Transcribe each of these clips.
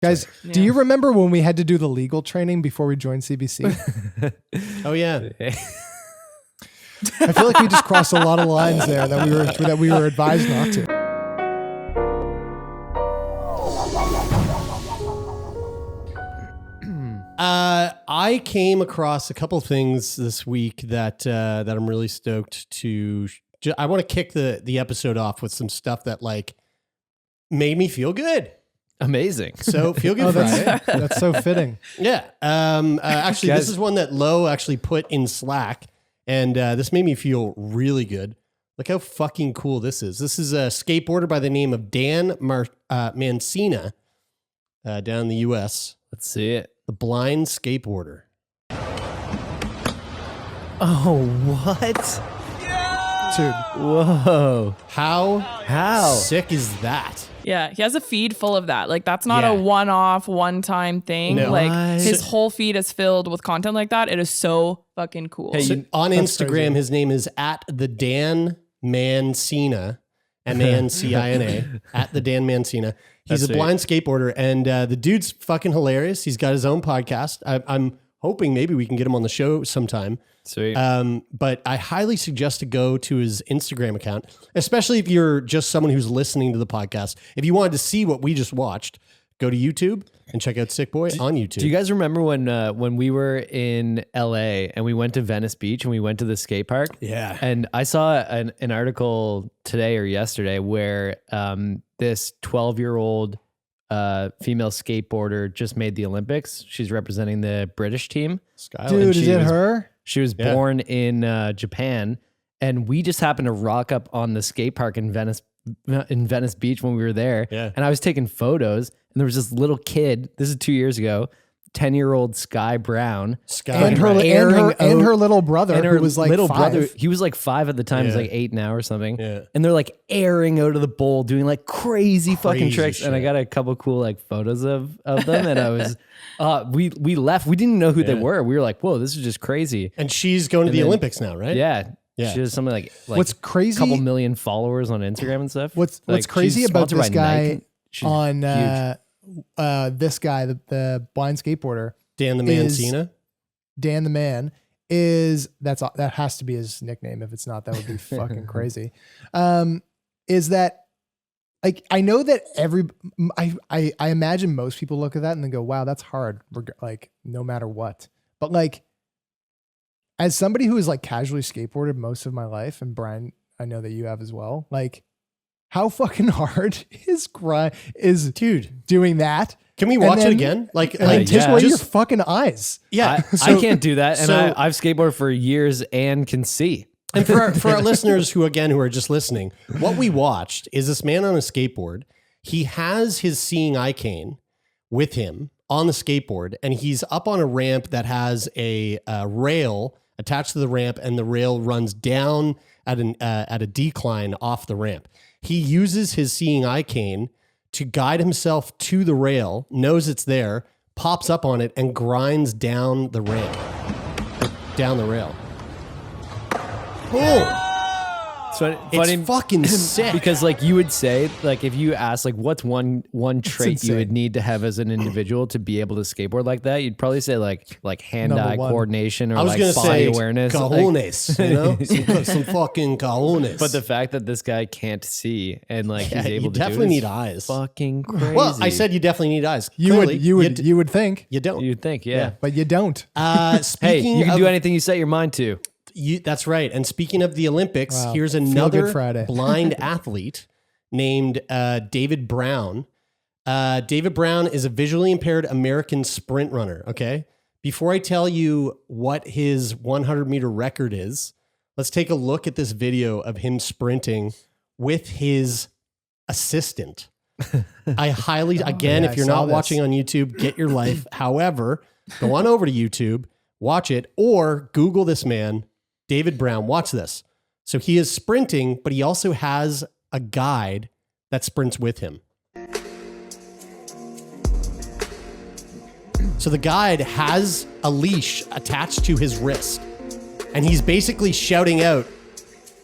Guys, do you remember when we had to do the legal training before we joined CBC? Oh yeah. I feel like we just crossed a lot of lines there that we were advised not to. I came across a couple of things this week that I'm really stoked to. I want to kick the episode off with some stuff that like made me feel good. Amazing. So feel good Friday. That's so fitting. Yeah. Actually, Guys, this is one that Lo actually put in Slack, and this made me feel really good. Look how fucking cool this is. This is a skateboarder by the name of Dan Mancina down in the U.S. Let's see it. The blind skateboarder. Oh, what? Dude. Whoa. How sick is that? Yeah, he has a feed full of that. Like, that's not a one-off, one-time thing. No. Like, What? his whole feed is filled with content like that. It is so fucking cool. Hey, So on That's Instagram, crazy. his name is at the Dan Mancina, Mancina, at the Dan Mancina. He's That's a blind skateboarder, and the dude's fucking hilarious. He's got his own podcast. I'm hoping maybe we can get him on the show sometime. Sweet. But I highly suggest to go to his Instagram account, especially if you're just someone who's listening to the podcast. If you wanted to see what we just watched, go to YouTube and check out Sick Boy on YouTube. Do you guys remember when we were in LA and we went to Venice Beach and we went to the skate park? Yeah. And I saw an article today or yesterday where this 12-year-old female skateboarder just made the Olympics. She's representing the British team. Skyline. Dude, is she it was- her? She was born in Japan, and we just happened to rock up on the skate park in Venice Beach when we were there. Yeah. And I was taking photos, and there was this little kid. This is 2 years ago. 10-year-old Sky Brown. And her little brother, And her who was like little 5. brother, he was like 5 at the time. He's Yeah. like 8 now or something. Yeah. And they're like airing out of the bowl, doing like crazy fucking Crazy tricks. And I shit. got a couple cool like photos of them. And I was, we left. We didn't know who they were. We were like, whoa, this is just crazy. And she's going to the then- Olympics now, right? Yeah. Yeah. She has something like What's crazy? couple million followers on Instagram and stuff. What's Like, crazy she's about sponsored this by guy Nike. She's on huge. this guy, the blind skateboarder, Dan the Is- Mancina. Dan the Man, that has to be his nickname. If it's not, that would be fucking crazy. Is that like, I know that I imagine most people look at that and then go, wow, that's hard. Like no matter what, but like as somebody who has like casually skateboarded most of my life, and Brian, I know that you have as well. Like how fucking hard is Dude, doing that? can we And watch it then- again? Like And then take yeah. away your just- fucking eyes. yeah. I can't do that. And so- I've skateboarded for years and can see. And for our listeners who are just listening, what we watched is this man on a skateboard. He has his seeing eye cane with him on the skateboard, and he's up on a ramp that has a rail attached to the ramp, and the rail runs down at a decline off the ramp. He uses his seeing eye cane to guide himself to the rail, knows it's there, pops up on it, and grinds down the ramp, down the rail. Boom! So It's fucking sick. because like you would say, like if you ask like what's one trait you insane. would need to have as an individual to be able to skateboard like that, you'd probably say like hand-eye Number one. coordination or I was like gonna body say awareness. like- cojones, you know, some fucking cojones. but the fact that this guy can't see and like Yeah, he's able you to definitely do it need is eyes. fucking crazy. Well, I said you definitely need eyes. You Clearly, you would think, you don't. you'd think, yeah. but you don't. Hey, Speaking you can of, do anything you set your mind to. that's right. And speaking of the Olympics, Wow. here's Feel another good Friday. blind athlete named David Brown. David Brown is a visually impaired American sprint runner. Okay. Before I tell you what his 100-meter record is, let's take a look at this video of him sprinting with his assistant. I highly, again, yeah, if you're I saw not this. watching on YouTube, get your life. However, go on over to YouTube, watch it, or Google this man, David Brown. Watch this. So he is sprinting, but he also has a guide that sprints with him. So the guide has a leash attached to his wrist, and he's basically shouting out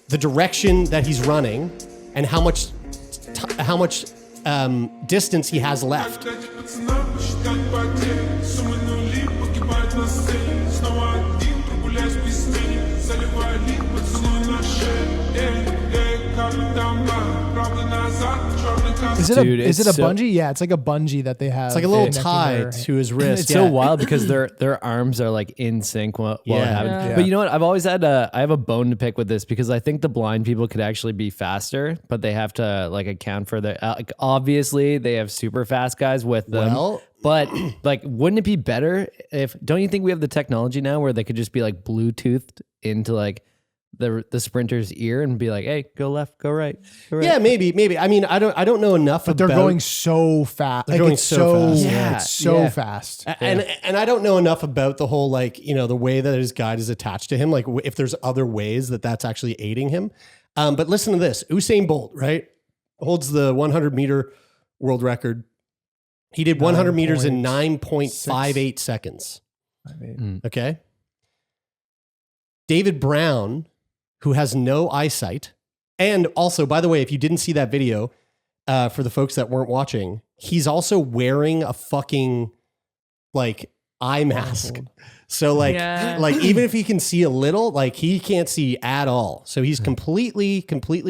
the direction that he's running and how much distance he has left. Is it Dude, is it it's a so- bungee? Yeah, it's like a bungee that they have. It's like a little connecting tie their- to his wrist. It's so wild because their arms are like in sync while it happens. Yeah. But you know what? I've always had I have a bone to pick with this because I think the blind people could actually be faster, but they have to like account for the like obviously they have super fast guys with them. Well- but like, wouldn't it be better if? Don't you think we have the technology now where they could just be like Bluetoothed into like the sprinter's ear and be like, "Hey, go left, go right, go right." Yeah, maybe. I mean, I don't know enough. But they're about, going so fast. They're Like, going it's so fast. Yeah, it's so yeah. fast. and I don't know enough about the whole like the way that his guide is attached to him. Like if there's other ways that's actually aiding him. But listen to this: Usain Bolt, right, holds the 100-meter world record. He did 100 meters in 9.58 seconds. I mean, Okay. David Brown, who has no eyesight, and also, by the way, if you didn't see that video, for the folks that weren't watching, he's also wearing a fucking like eye mask. So like, Yeah. like even if he can see a little, like he can't see at all. So he's completely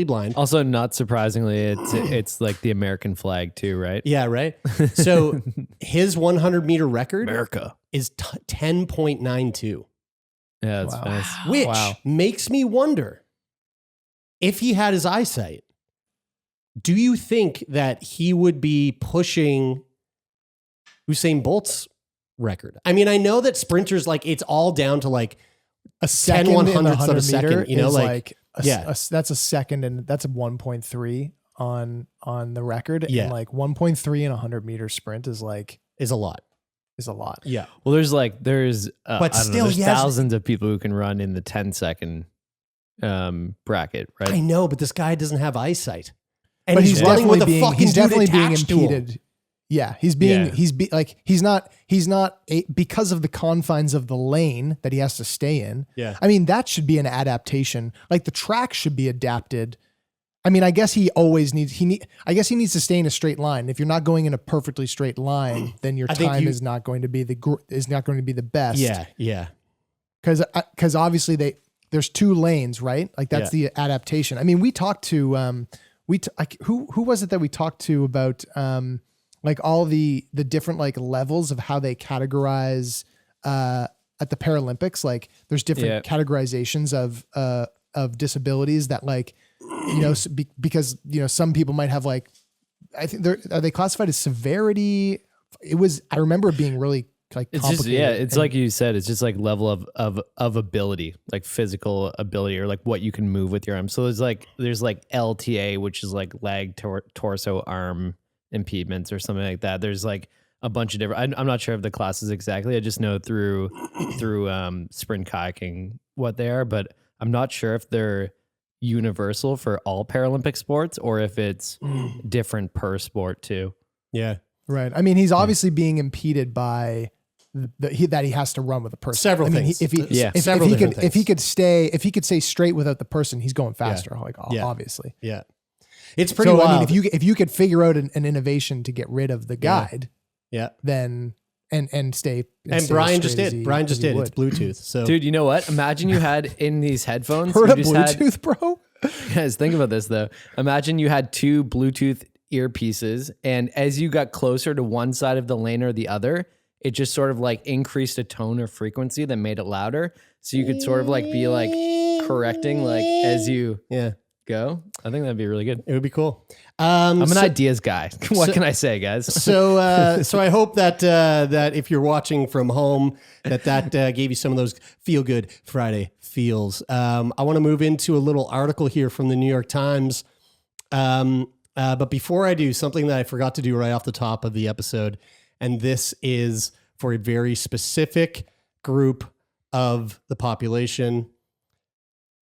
blind. Also, not surprisingly, it's like the American flag too, right? Yeah, right. So his 100-meter record America. is 10.92. Yeah, that's Wow. fast. Which Wow. makes me wonder if he had his eyesight, do you think that he would be pushing Usain Bolt's record? I mean, I know that sprinters, like it's all down to like a second 10 in the 100ths of a 100 second, meter you know, is like, yeah. that's a second, and that's a 1.3 on the record. Yeah. And like 1.3 in a 100-meter sprint is is a lot. a lot. Yeah. Well, there's But I don't know, still, there's he has- thousands of people who can run in the 10-second bracket, right? I know, but this guy doesn't have eyesight. And But he's running with a fucking he's dude definitely being attached to him. impeded. Yeah, he's being Yeah. he's not because of the confines of the lane that he has to stay in. Yeah. I mean, that should be an adaptation. Like the track should be adapted. I mean, I guess he always needs I guess he needs to stay in a straight line. If you're not going in a perfectly straight line, then your I think time is not going to be the best. Yeah. Because obviously there's two lanes, right? Like that's the adaptation. I mean, we talked to who was it that we talked to about like all the different like levels of how they categorize at the Paralympics. Like there's different categorizations of disabilities that like because some people might have like I think are they classified as severity? I remember it being really like It's just complicated. it's like you said, it's just like level of ability, like physical ability, or like what you can move with your arm. So there's like LTA, which is like leg, torso, arm impediments or something like that. There's like a bunch of different. I'm not sure of the classes exactly. I just know through sprint kayaking what they are, but I'm not sure if they're universal for all Paralympic sports or if it's different per sport too. Yeah. Right. I mean, he's obviously being impeded by that he has to run with a person. Several I mean, things. If Several he different could if he things. could stay straight without the person, he's going faster. Like obviously. Yeah. It's pretty So wild. I mean, if you could figure out an innovation to get rid of the guide, yeah. then and stay And stay Brian as just straight as did. he- Brian as just he did. would. It's Bluetooth. So Dude, you know what? Imagine you had in these headphones. Heard you of just had- Bluetooth, bro? Guys, think about this though. Imagine you had two Bluetooth earpieces, and as you got closer to one side of the lane or the other, it just sort of like increased a tone or frequency that made it louder. So you could sort of like be like correcting like as you go. I think that'd be really good. it would be cool. I'm an ideas guy. What can I say, guys? So I hope that that if you're watching from home, that gave you some of those feel good Friday feels. I want to move into a little article here from the New York Times. But before I do, something that I forgot to do right off the top of the episode, and this is for a very specific group of the population.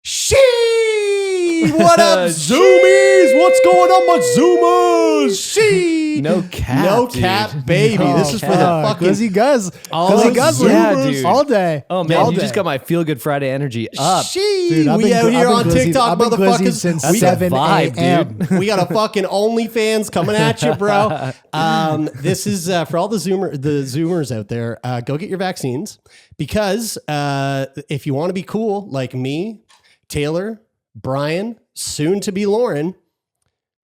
Sheeeesh! What up, Zoomies? What's going on, my Zoomers? No cap, No dude. cap, baby. This is for the fucking Glizzy Guzz. all Glizzy those Guzzler. Yeah, dude. All day. Oh man, All you day. just got my Feel Good Friday energy up. Dude, I've we been out gl- here I've on been glizzied- TikTok, I've been glizzied motherfuckers. since We got 7 vibe, a.m. we got a fucking OnlyFans coming at you, bro. This is for all the Zoomers out there. Go get your vaccines because if you want to be cool like me, Taylor, Brian, soon to be Lauren,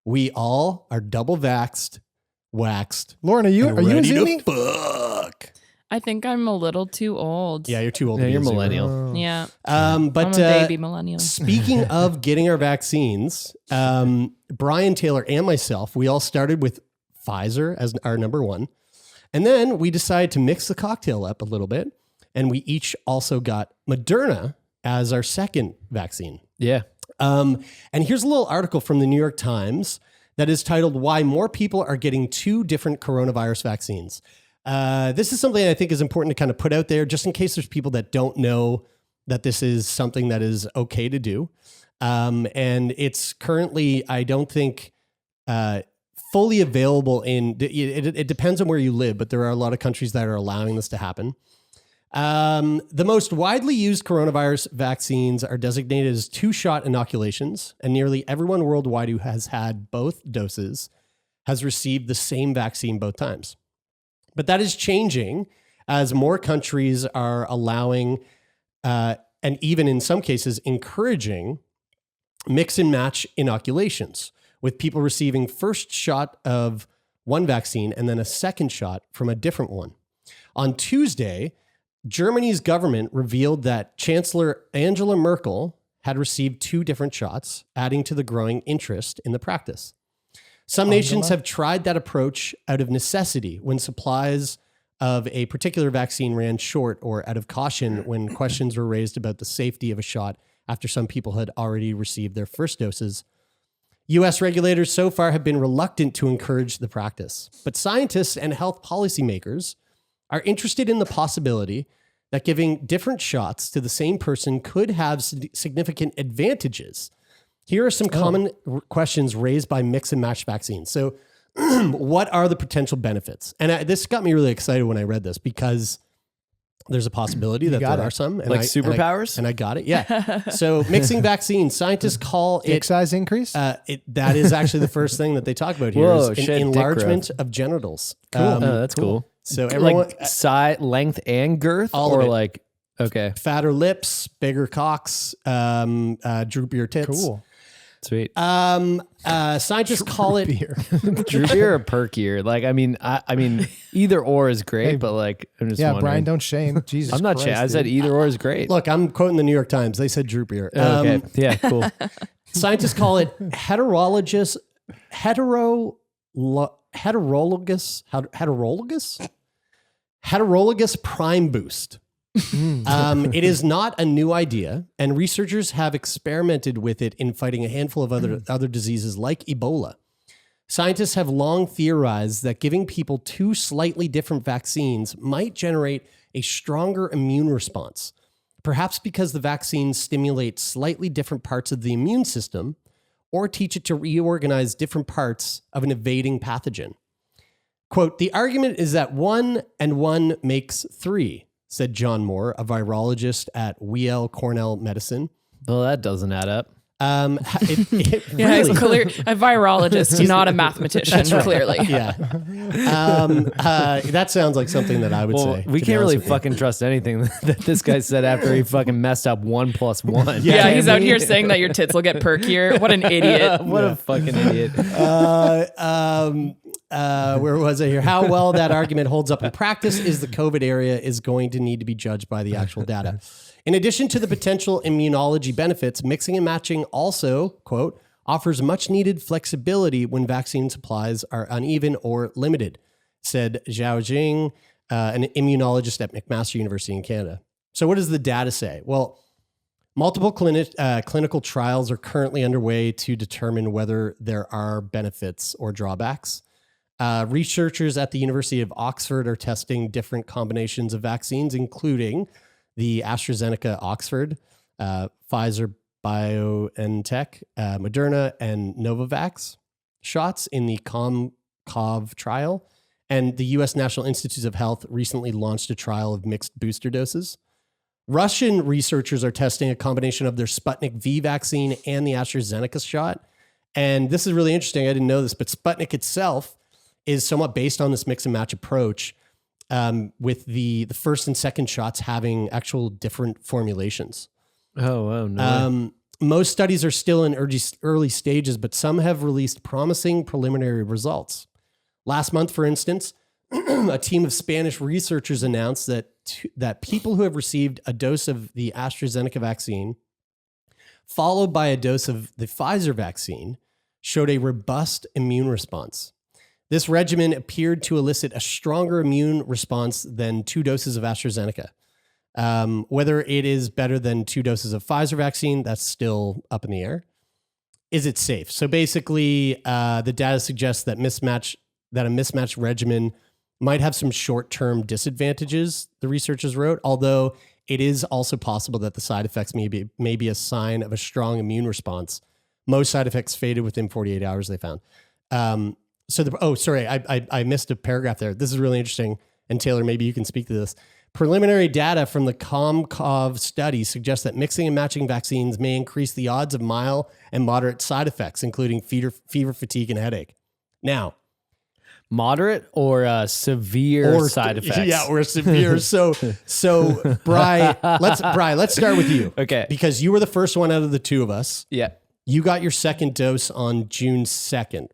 we all are double vaxxed, waxed. Lauren, are you and a ready Zoomie? to fuck? I think I'm a little too old. Yeah, you're too old. Yeah, to be you're a Zoomer. millennial. Yeah. But I'm a baby millennial. Speaking of getting our vaccines, Brian, Taylor, and myself, we all started with Pfizer as our number one. And then we decided to mix the cocktail up a little bit. And we each also got Moderna as our second vaccine. Yeah. And here's a little article from the New York Times that is titled Why More People Are Getting Two Different Coronavirus Vaccines. This is something I think is important to kind of put out there just in case there's people that don't know that this is something that is okay to do. And it's currently, I don't think, fully available it depends on where you live, but there are a lot of countries that are allowing this to happen. The most widely used coronavirus vaccines are designated as 2-shot inoculations, and nearly everyone worldwide who has had both doses has received the same vaccine both times. But that is changing as more countries are allowing, and even in some cases encouraging, mix and match inoculations, with people receiving first shot of one vaccine and then a second shot from a different one. On Tuesday, Germany's government revealed that Chancellor Angela Merkel had received 2 different shots, adding to the growing interest in the practice. Some nations have tried that approach out of necessity when supplies of a particular vaccine ran short, or out of caution when questions were raised about the safety of a shot after some people had already received their first doses. U.S. regulators so far have been reluctant to encourage the practice, but scientists and health policymakers are interested in the possibility that giving different shots to the same person could have significant advantages. Here are some common questions raised by mix and match vaccines. So what are the potential benefits? And this got me really excited when I read this because there's a possibility that there are some. And Like superpowers? And I got it, yeah. So mixing vaccines, scientists call Dick it... size increase? that is actually the first thing that they talk about here. Whoa, is shit, dick enlargement of genitals. Oh, that's cool. So everyone... Like size, length, and girth, All of or it. like okay, fatter lips, bigger cocks, droopier tits. Cool. sweet. Scientists call it... Beer. Droopier or perkier? Like, I mean, either or is great, but like, I'm just Yeah, wondering. Brian, don't shame. Jesus I'm not Christ, saying. I said dude. either or is great. Look, I'm quoting the New York Times. They said droopier. Okay, yeah, cool. Scientists call it heterologous prime boost. It is not a new idea, and researchers have experimented with it in fighting a handful of other diseases like Ebola. Scientists have long theorized that giving people 2 slightly different vaccines might generate a stronger immune response, perhaps because the vaccines stimulate slightly different parts of the immune system or teach it to reorganize different parts of an evading pathogen. Quote, "The argument is that 1 and 1 makes 3, said John Moore, a virologist at Weill Cornell Medicine. Well, that doesn't add up. Yeah, Really- he's clear, a virologist, not a mathematician, clearly. Yeah. That sounds like something that I would say. We to be can't really honest with you. fucking trust anything that this guy said after he fucking messed up 1 + 1. Yeah, he's out here saying that your tits will get perkier. What an idiot. What a fucking idiot. Where was I here? How well that argument holds up in practice is the COVID area is going to need to be judged by the actual data. In addition to the potential immunology benefits, mixing and matching also, quote, offers much needed flexibility when vaccine supplies are uneven or limited, said Zhao Jing, an immunologist at McMaster University in Canada. So what does the data say? Well, multiple clinical trials are currently underway to determine whether there are benefits or drawbacks. Researchers at the University of Oxford are testing different combinations of vaccines, including the AstraZeneca Oxford, Pfizer BioNTech, Moderna, and Novavax shots in the COM-COV trial. And the U.S. National Institutes of Health recently launched a trial of mixed booster doses. Russian researchers are testing a combination of their Sputnik V vaccine and the AstraZeneca shot. And this is really interesting. I didn't know this, but Sputnik itself is somewhat based on this mix and match approach, with the first and second shots having actual different formulations. Oh, no. Most studies are still in early stages, but some have released promising preliminary results. Last month, for instance, a team of Spanish researchers announced that people who have received a dose of the AstraZeneca vaccine, followed by a dose of the Pfizer vaccine, showed a robust immune response. This regimen appeared to elicit a stronger immune response than 2 doses of AstraZeneca. Whether it is better than 2 doses of Pfizer vaccine, that's still up in the air. Is it safe? So basically, the data suggests that a mismatched regimen might have some short-term disadvantages, the researchers wrote, although it is also possible that the side effects may be a sign of a strong immune response. Most side effects faded within 48 hours, they found. I missed a paragraph there. This is really interesting. And Taylor, maybe you can speak to this. Preliminary data from the COM-COV study suggests that mixing and matching vaccines may increase the odds of mild and moderate side effects, including fever, fatigue, and headache. Now, moderate or severe side effects? Yeah, or severe. So Bri, let's start with you. Okay. Because you were the first one out of the two of us. Yeah. You got your second dose on July 2nd,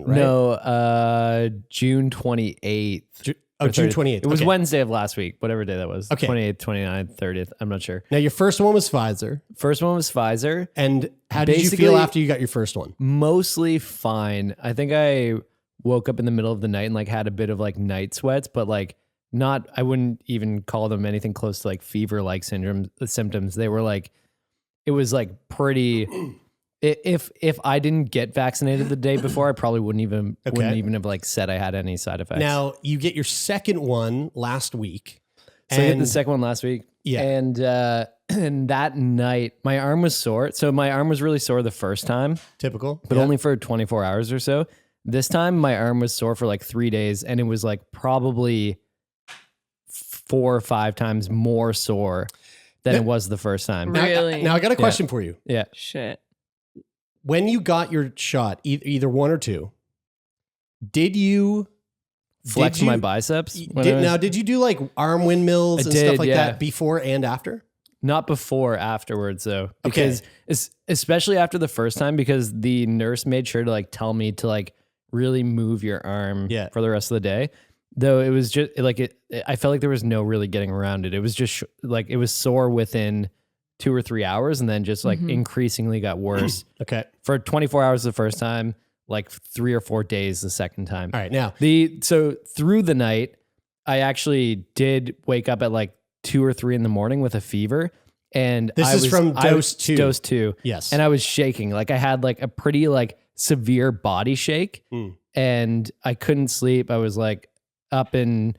right? No, June 28th. June 28th. It was okay. Wednesday of last week, whatever day that was. Okay. 28th, 29th, 30th. I'm not sure. Now, your first one was Pfizer. First one was Pfizer. And how did you feel after you got your first one? Mostly fine. I think I woke up in the middle of the night and like had a bit of like night sweats, but like I wouldn't even call them anything close to like fever-like symptoms. They were like, it was like pretty. If I didn't get vaccinated the day before, I probably wouldn't even have like said I had any side effects. Now you get your second one last week. So I get the second one last week. Yeah. And that night my arm was sore. So my arm was really sore the first time. Typical. But only for 24 hours or so. This time my arm was sore for like 3 days, and it was like probably 4 or 5 times more sore than it was the first time. Really? Now I got a question for you. Yeah. Shit. When you got your shot, either 1 or 2, did you flex my biceps? Did you do like arm windmills and stuff like that before and after? Not before, afterwards though. Because especially after the first time, because the nurse made sure to like tell me to like really move your arm for the rest of the day. Though it was just like I felt like there was no really getting around it. It was just like it was sore within 2 or 3 hours, and then just like increasingly got worse. Okay. For 24 hours the first time, like 3 or 4 days the second time. All right. Now so through the night, I actually did wake up at like 2 or 3 in the morning with a fever. And this is from dose 2. Dose 2. Yes. And I was shaking. Like I had like a pretty like severe body shake, and I couldn't sleep. I was like up in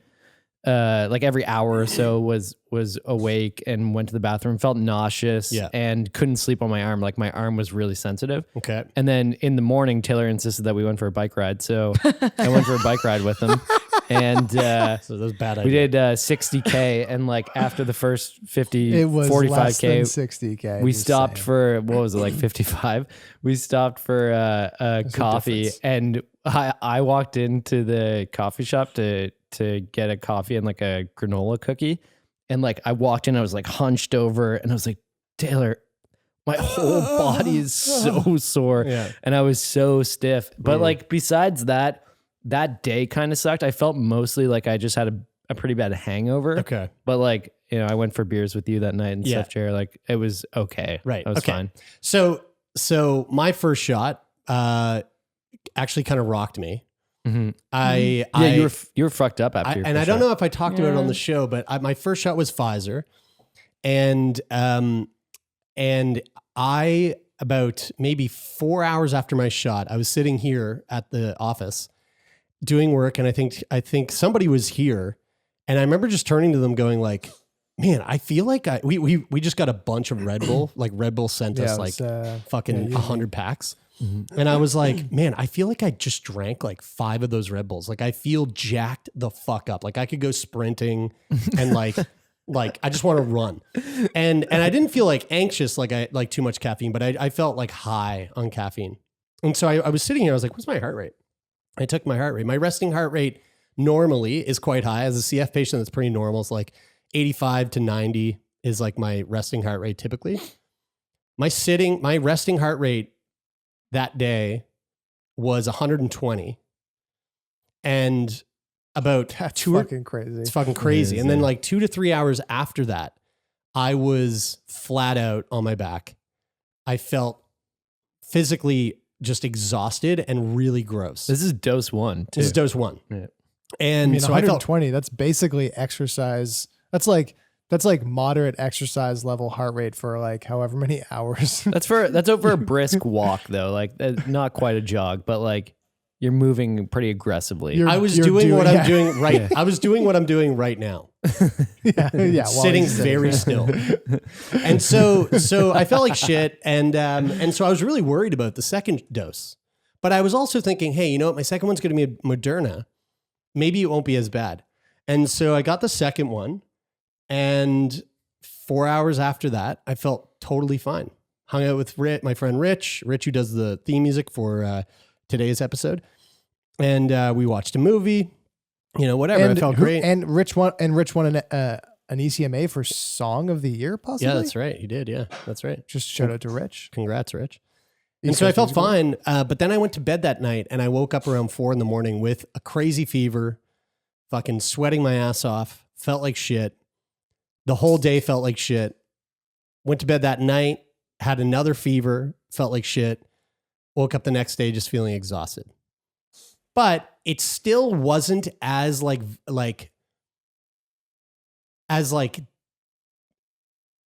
like every hour or so was awake and went to the bathroom, felt nauseous and couldn't sleep on my arm. Like my arm was really sensitive. Okay. And then in the morning, Taylor insisted that we went for a bike ride. So I went for a bike ride with him. And so that was a bad idea. We did 60K. And like after the first 50, It was 45K, less than 60K. we stopped for, what was it, like 55? We stopped for a coffee. difference. And I walked into the coffee shop to get a coffee and like a granola cookie. And like I walked in, I was like hunched over and I was like, Taylor, my whole body is so sore. Yeah. And I was so stiff. But like besides that day kind of sucked. I felt mostly like I just had a pretty bad hangover. Okay. But like, you know, I went for beers with you that night and stuff, Jared. Like it was okay. Right. I was fine. So my first shot actually kind of rocked me. Mm-hmm. You were fucked up after your first I don't know if I talked about it on the show, but my first shot was Pfizer, and I about maybe 4 hours after my shot, I was sitting here at the office doing work, and I think somebody was here, and I remember just turning to them, going like, man, I feel like we just got a bunch of Red Bull. Like Red Bull sent us like fucking 100 packs. And I was like, man, I feel like I just drank like 5 of those Red Bulls. Like I feel jacked the fuck up. Like I could go sprinting and like I just want to run. And I didn't feel like anxious, like I like too much caffeine, but I felt like high on caffeine. And so I was sitting here, I was like, what's my heart rate? I took my heart rate. My resting heart rate normally is quite high. As a CF patient, that's pretty normal. It's like 85 to 90 is like my resting heart rate typically. My resting heart rate that day was 120. And about That's two or, fucking crazy. it's fucking crazy. And then like 2 to 3 hours after that, I was flat out on my back. I felt physically just exhausted and really gross. This is dose 1. This is dose 1. Yeah. And I mean, so I felt 120, that's basically exercise. That's like moderate exercise level heart rate for like however many hours. That's over a brisk walk though. Like not quite a jog, but like you're moving pretty aggressively. I was doing what I'm doing right. I was doing what I'm doing right now. yeah, Sitting very still. And so I felt like shit. And so I was really worried about the second dose. But I was also thinking, hey, you know what? My second one's going to be a Moderna. Maybe it won't be as bad. And so I got the second one. And 4 hours after that, I felt totally fine. Hung out with my friend Rich, who does the theme music for today's episode. And we watched a movie, whatever. And I felt great. And Rich won an ECMA for Song of the Year, possibly? Yeah, that's right. He did. Yeah, that's right. Just shout out to Rich. Congrats, Rich. And so I felt fine. But then I went to bed that night and I woke up around 4 a.m. with a crazy fever, fucking sweating my ass off, felt like shit. The whole day felt like shit. Went to bed that night, had another fever, felt like shit. Woke up the next day just feeling exhausted. But it still wasn't as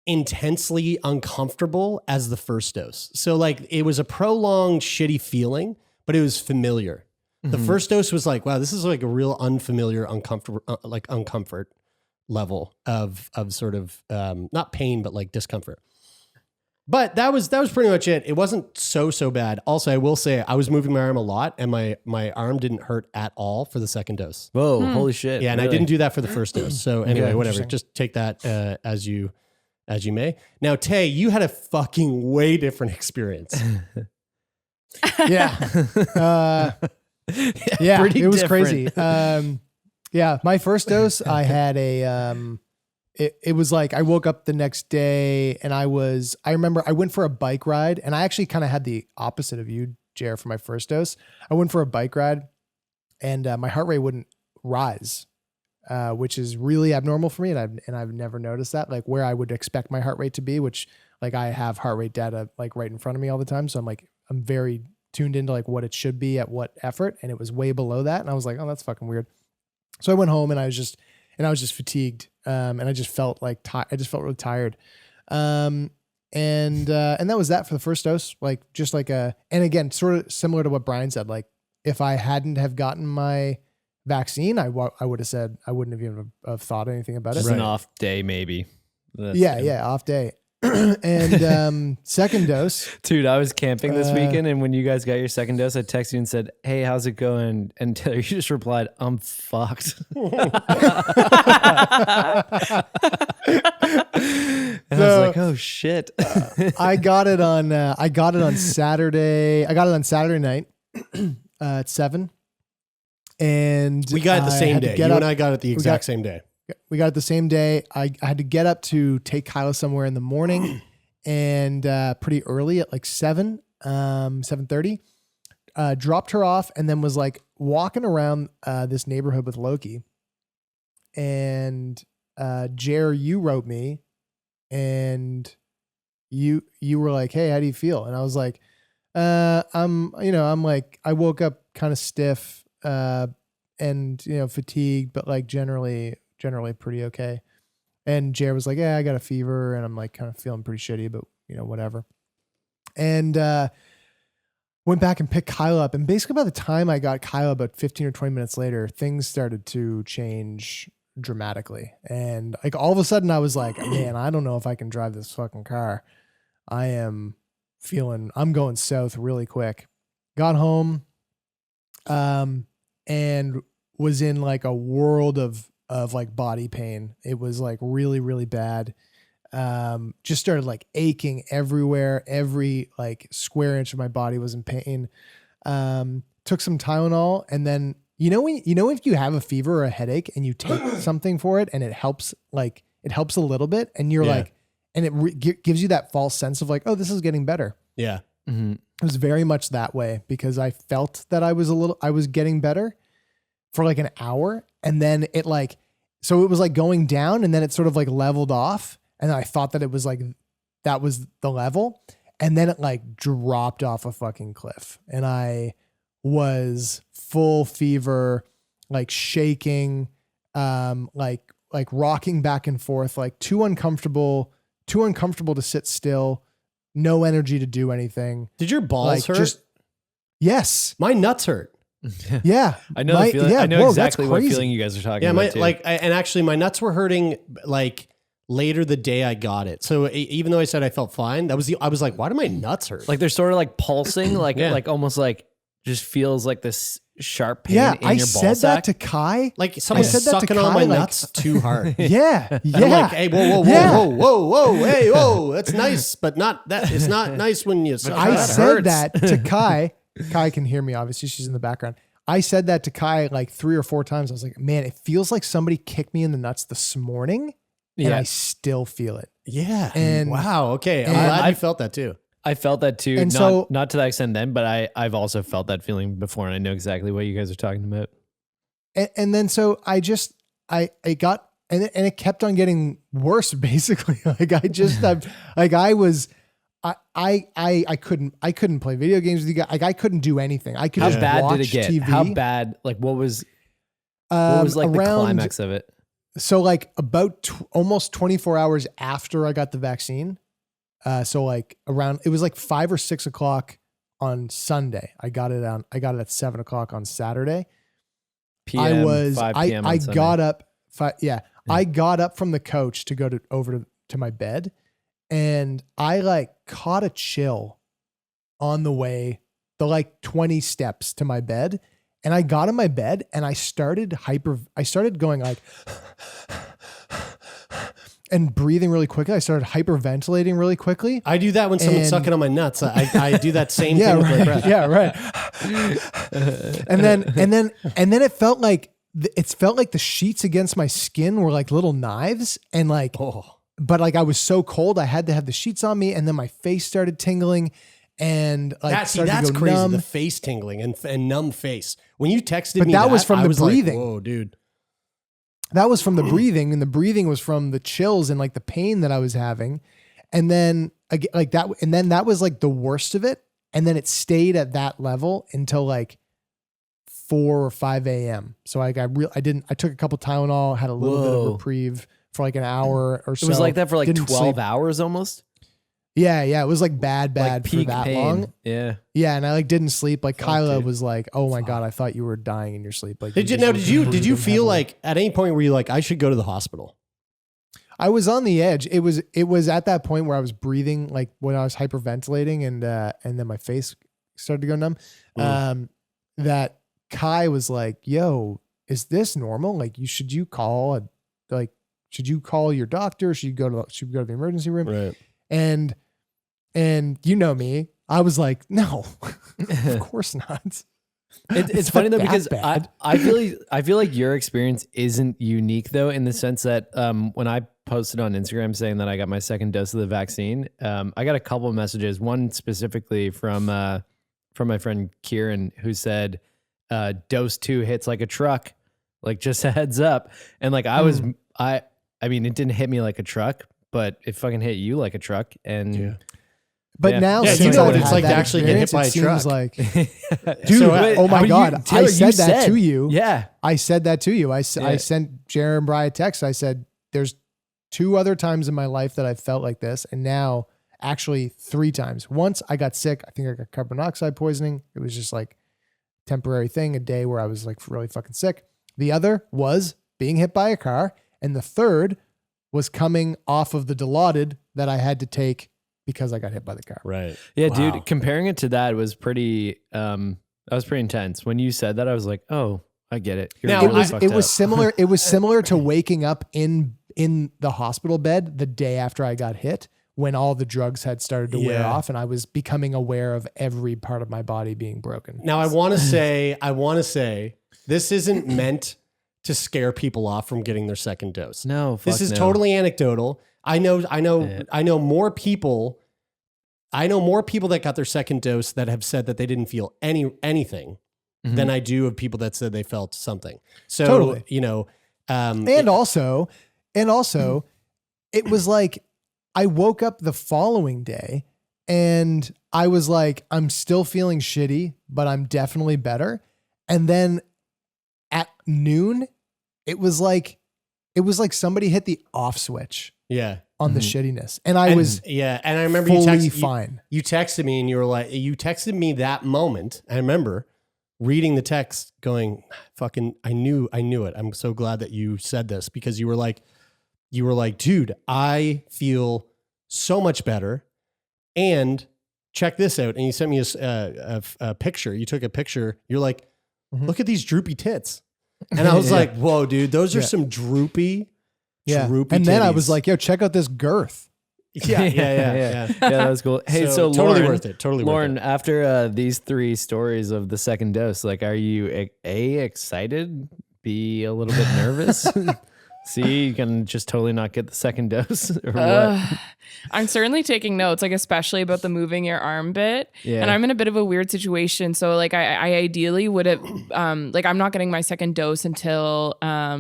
intensely uncomfortable as the first dose. So like it was a prolonged shitty feeling, but it was familiar. The first dose was like, wow, this is like a real unfamiliar, uncomfortable, uncomfort level of sort of not pain, but like discomfort. But that was pretty much it. It wasn't so bad. Also, I will say I was moving my arm a lot and my arm didn't hurt at all for the second dose. Whoa, holy shit. Yeah, and really? I didn't do that for the first dose. So anyway, whatever. interesting. Just take that as you may. Now, Tay, you had a fucking way different experience. Yeah. Yeah, pretty it was different. crazy. Yeah, my first dose, I had it was like I woke up the next day and I remember I went for a bike ride and I actually kind of had the opposite of you, Jer, for my first dose. I went for a bike ride and my heart rate wouldn't rise, which is really abnormal for me. And I've never noticed that, like where I would expect my heart rate to be, which like I have heart rate data like right in front of me all the time. So I'm very tuned into like what it should be at what effort. And it was way below that. And I was like, oh, that's fucking weird. So I went home and I was just fatigued. And I just felt like, I just felt really tired. And that was that for the first dose, like just like and again, sort of similar to what Brian said, like if I hadn't have gotten my vaccine, I would have said, I wouldn't have even have thought anything about Just it. an off day, maybe. Yeah. Off day. And second dose. Dude, I was camping this weekend, and when you guys got your second dose, I texted you and said, "Hey, how's it going?" And Taylor, you just replied, "I'm fucked." And I was like, "Oh shit!" I got it on Saturday. I got it on Saturday night at 7. And We got it the same day. You and I got it the exact same day. We got it the same day. I had to get up to take Kyla somewhere in the morning and pretty early at like 7:30. Dropped her off and then was like walking around this neighborhood with Loki. And Jer, you wrote me and you were like, "Hey, how do you feel?" And I was like, I'm like, I woke up kind of stiff and fatigued, but like generally pretty okay. And Jer was like, "Yeah, I got a fever," and I'm like kind of feeling pretty shitty, but whatever. And went back and picked Kyla up, and basically by the time I got Kyla, about 15 or 20 minutes later, things started to change dramatically. And like all of a sudden I was like, man, I don't know if I can drive this fucking car. I'm going south really quick. Got home, and was in like a world of like body pain. It was like really, really bad. Just started like aching everywhere. Every like square inch of my body was in pain. Took some Tylenol, and then if you have a fever or a headache and you take something for it and it helps a little bit, and you're like, and it gives you that false sense of like, oh, this is getting better. Yeah. Mm-hmm. It was very much that way because I felt that I was getting better for like an hour, and then so it was like going down, and then it sort of like leveled off, and I thought that it was like, that was the level, and then it like dropped off a fucking cliff, and I was full fever, like shaking, like rocking back and forth, like too uncomfortable to sit still, no energy to do anything. Did your balls like, hurt? Yes. My nuts hurt. Yeah. I know the feeling. Yeah, I know whoa, exactly that's what crazy. feeling you guys are talking Yeah, about too. and actually my nuts were hurting like later the day I got it. So even though I said I felt fine, I was like, why do my nuts hurt? Like they're sort of like pulsing, like Yeah. like almost like just feels like this sharp pain Yeah. in I your ball said sack. that to Kai. like someone's said that to sucking on Kai, my like- nuts too hard. Yeah. And Yeah. I'm like, hey, whoa, Yeah. whoa, hey, whoa, that's nice, but not that. It's not nice when you. I that said hurts. that to Kai. Kai can hear me. Obviously, she's in the background. I said that to Kai like 3 or 4 times. I was like, man, it feels like somebody kicked me in the nuts this morning, and Yeah. I still feel it. Yeah. And- wow. Okay. I'm and glad I- you felt that too. I felt that too. And not, so- not to that extent then, but I've also felt that feeling before, and I know exactly what you guys are talking about. And then so I got, and it kept on getting worse. Basically, like I couldn't play video games with you guys. Like I couldn't do anything. I could How just bad watch did it get? TV. How bad? Like what was like the climax of it? So like about almost 24 hours after I got the vaccine. So like it was like 5 or 6 o'clock on Sunday. I got it at 7 o'clock on Saturday. PM, 5 I PM on Sunday. got up. I got up from the couch to go over to my bed, and I like caught a chill on the way, the like 20 steps to my bed. And I got in my bed and I started going like, and breathing really quickly. I started hyperventilating really quickly. I do that when someone's And- sucking on my nuts. I do that same Yeah, thing with my right. breath. Yeah, right. and then it felt like the sheets against my skin were like little knives, and like, Oh. but like I was so cold, I had to have the sheets on me, and then my face started tingling, and like started That's to go crazy. numb. The face tingling and numb face. When you texted But me, that was from I the was breathing. Like, whoa, dude. That was from the breathing, and the breathing was from the chills and like the pain that I was having. And then like that, and then that was like the worst of it. And then it stayed at that level until like 4 or 5 a.m. So like I took a couple Tylenol, had a little bit of Whoa. reprieve for like an hour or so. It was like that for like Didn't 12 sleep. hours almost. Yeah. It was like bad Like for peak that pain. long. Yeah. Yeah. And I like didn't sleep. Like Fuck, Kyla dude. was like, oh my God, I thought you were dying in your sleep. Like, Did you just were did you breathing feel heavily. like at any point were you like, I should go to the hospital? I was on the edge. It was at that point where I was breathing, like when I was hyperventilating, and then my face started to go numb. That Kai was like, "Yo, is this normal? Like, should you call your doctor? Should you go to the emergency room?" Right. And you know me, I was like, "No, of course not." It's funny though, not because that bad. I feel like your experience isn't unique though, in the sense that when I posted on Instagram saying that I got my second dose of the vaccine, I got a couple of messages. One specifically from my friend Kieran, who said, "Dose 2 hits like a truck, like just a heads up." And like I mean, it didn't hit me like a truck, but it fucking hit you like a truck. And Yeah. But Yeah. now, Yeah, since you know I've what it's had like to that actually get hit experience, by a it truck. seems like, Dude, oh my but God, Taylor, I said you that to you. Yeah. I said that to you. I Yeah. sent Jared and Bri a text. I said, there's 2 other times in my life that I felt like this. And now actually 3 times. Once I got sick. I think I got carbon monoxide poisoning. It was just like temporary thing, a day where I was like really fucking sick. The other was being hit by a car. And the third was coming off of the Dilaudid that I had to take because I got hit by the car. Right. Yeah, Wow. dude, comparing it to that was pretty intense. When you said that, I was like, oh, I get it. You're Now, really It fucked was up. similar. It was similar to waking up in the hospital bed the day after I got hit, when all the drugs had started to wear Yeah. off and I was becoming aware of every part of my body being broken. Now I want to say this isn't meant to scare people off from getting their second dose. No, fuck This is no. totally anecdotal. I know more people that got their second dose that have said that they didn't feel anything Mhm. than I do of people that said they felt something. So, Totally. you know, And also, it was like I woke up the following day and I was like, I'm still feeling shitty, but I'm definitely better. And then at noon, it was like somebody hit the off switch yeah. on the shittiness. And I was and I remember fully fine. You texted me and you were like, you texted me that moment. I remember reading the text going, fucking, I knew it. I'm so glad that you said this, because you were like, dude, I feel so much better. And check this out. And you sent me a picture. You took a picture. You're like, look at these droopy tits. And I was like, whoa, dude, those are some droopy And then I was titties. like, yo, check out this girth. yeah. Yeah, that was cool. Hey, so totally Lauren, worth it. Totally Lauren, worth it. after these 3 stories of the second dose, like, are you excited? B, a little bit nervous? C, you can just totally not get the second dose, or what? I'm certainly taking notes, like especially about the moving your arm bit. Yeah. And I'm in a bit of a weird situation. So like I ideally would have like I'm not getting my second dose until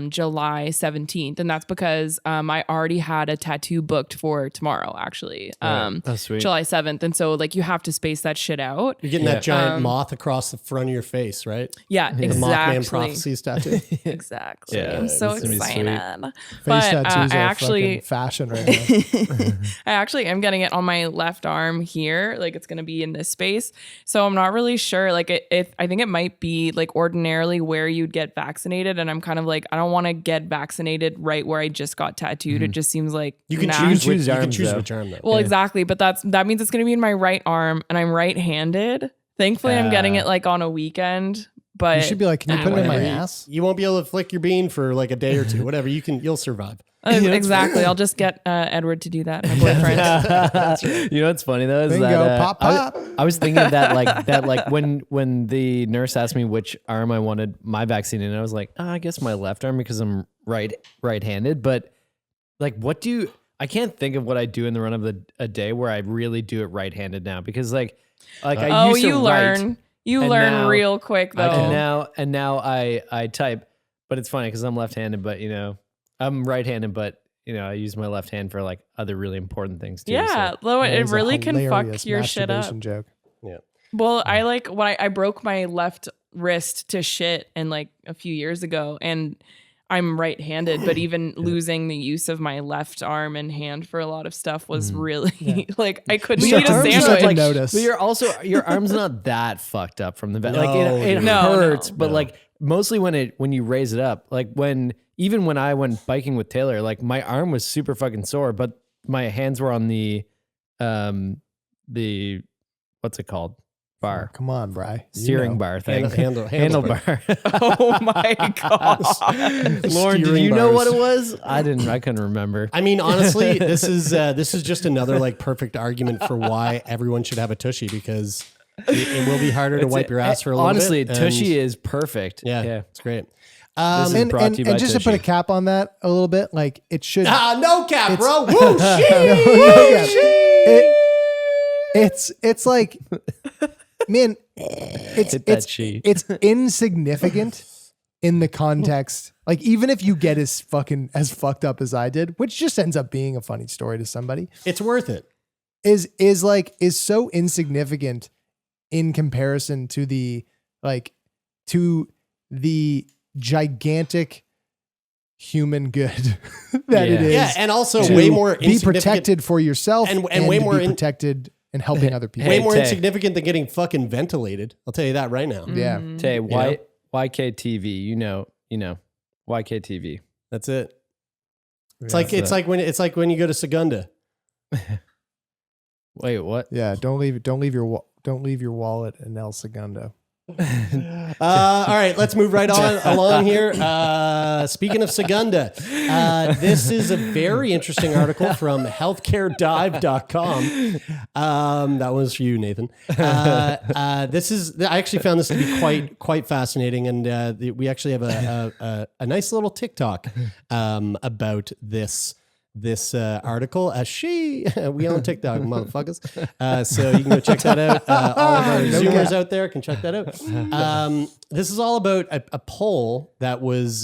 July 17th. And that's because I already had a tattoo booked for tomorrow, actually. Oh, sweet. July 7th. And so like you have to space that shit out. You're getting that giant moth across the front of your face, right? Yeah, The exactly. Mothman prophecies tattoo. Exactly. Yeah, I'm so it's gonna be sweet. excited. Face But tattoos I are actually fucking fashion right now. I actually am getting it on my left arm here. Like it's going to be in this space. So I'm not really sure. Like I think it might be like ordinarily where you'd get vaccinated. And I'm kind of like, I don't want to get vaccinated right where I just got tattooed. It just seems like You can nah. choose choose which arms, though. arm though. Well, exactly. But that means it's going to be in my right arm and I'm right-handed. Thankfully, I'm getting it like on a weekend. But You should be like, can you put it in my Whatever. ass? You won't be able to flick your bean for like a day or two. Whatever. You'll survive. exactly. I'll just get Edward to do that. My boyfriend. You know what's funny though is Bingo, that pop, pop. I was thinking of that when the nurse asked me which arm I wanted my vaccine in, I was like, I guess my left arm because I'm right-handed. But like, I can't think of what I do in the run of a day where I really do it right-handed now, because like I used to you write, learn. You and learn now- real quick though. and now I type, but it's funny because I'm left-handed, but I'm right-handed, but I use my left hand for like other really important things too. Yeah, so. though That it is a really can fuck hilarious your shit up. masturbation joke. Yeah. Well, I like when I broke my left wrist to shit and like a few years ago, and I'm right-handed, but even losing the use of my left arm and hand for a lot of stuff was really like I couldn't Your eat a arms are sandwich. like- notice. But your arm's not that fucked up from the vet. Like No, it dude. No, hurts, no. but like mostly when you raise it up, like even when I went biking with Taylor, like my arm was super fucking sore, but my hands were on the what's it called? Bar. Come on, Bri. You Steering know. bar thing. Handlebar. Oh my god! Lauren, did Steering you know what bars. it was? I couldn't remember. I mean, honestly, this is just another like perfect argument for why everyone should have a tushy, because it will be harder to wipe your ass for a little Honestly, bit. Tushy is perfect. Yeah, Yeah. it's great. This is And, brought to you by and just to put a Tushy. cap on that a little bit, like it should. No cap, bro. Woo, No, no cap. It's like, man, Hit that sheet. it's insignificant in the context. Like even if you get as fucked up as I did, which just ends up being a funny story to somebody, It's worth it. is so insignificant in comparison to the gigantic human good that it Yeah. is. Yeah, and also to way more be insignificant- protected for yourself and and way to more be in- protected and helping other people. way Hey, more Tay. insignificant than getting fucking ventilated. I'll tell you that right now. Yeah. Tay, know? YKTV, you know, YKTV. That's it. It's Yeah. like when you go to Segunda. Wait, what? Yeah, don't leave your wallet in El Segundo. All right, let's move right on along here. Speaking of Segunda, this is a very interesting article from healthcaredive.com. That was for you, Nathan. I actually found this to be quite fascinating, and we actually have a nice little TikTok about this article. We own TikTok, motherfuckers. So you can go check that out. All of our Zoomers out there can check that out. This is all about a poll that was